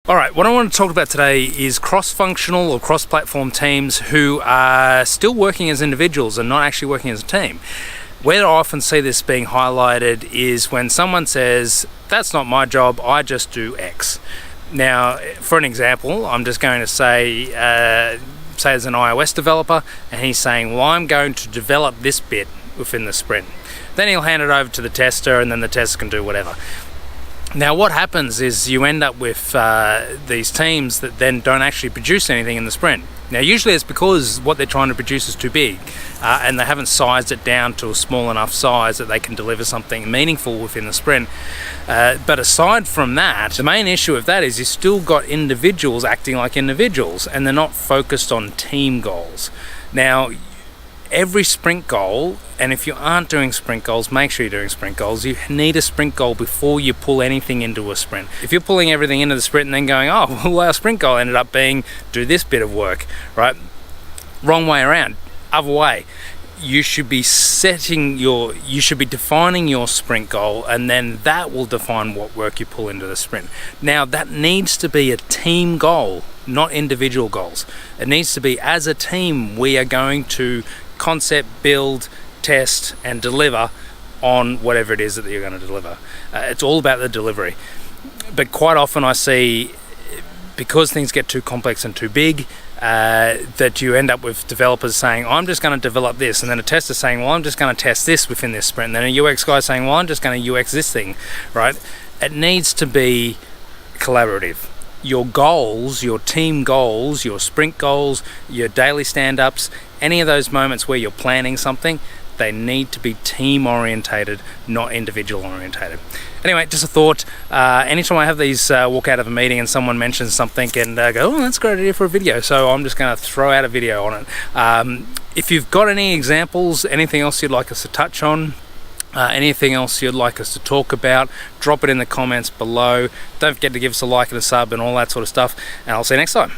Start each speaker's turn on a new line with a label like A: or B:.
A: All right, what I want to talk about today is cross-functional or cross-platform teams who are still working as individuals and not actually working as a team. Where I often see this being highlighted is when someone says, that's not my job, I just do X. Now, for an example, I'm just going to say there's an iOS developer and he's saying, well, I'm going to develop this bit within the sprint. Then he'll hand it over to the tester and then the tester can do whatever. Now what happens is you end up with these teams that then don't actually produce anything in the sprint. Now usually it's because what they're trying to produce is too big and they haven't sized it down to a small enough size that they can deliver something meaningful within the sprint. But aside from that, the main issue of that is you've still got individuals acting like individuals and they're not focused on team goals. Now every sprint goal, and if you aren't doing sprint goals, make sure you're doing sprint goals. You need a sprint goal before you pull anything into a sprint. If you're pulling everything into the sprint and then going, oh, well, our sprint goal ended up being do this bit of work, right? Wrong way around, other way. You should be defining your sprint goal, and then that will define what work you pull into the sprint. Now that needs to be a team goal, not individual goals. It needs to be, as a team, we are going to concept, build, test and deliver on whatever it is that you're going to deliver. It's all about the delivery. But quite often I see, because things get too complex and too big, that you end up with developers saying, I'm just going to develop this, and then a tester saying, well, I'm just going to test this within this sprint, and then a UX guy saying, well, I'm just going to UX this thing, right? It needs to be collaborative. Your goals, your team goals, your sprint goals, your daily stand-ups, any of those moments where you're planning something, they need to be team orientated, not individual orientated. Anyway, just a thought. Anytime I have these walk out of a meeting and someone mentions something and go, oh, that's a great idea for a video, so I'm just going to throw out a video on it. If you've got any examples, anything else you'd like us to touch on, anything else you'd like us to talk about, drop it in the comments below. Don't forget to give us a like and a sub and all that sort of stuff, and I'll see you next time.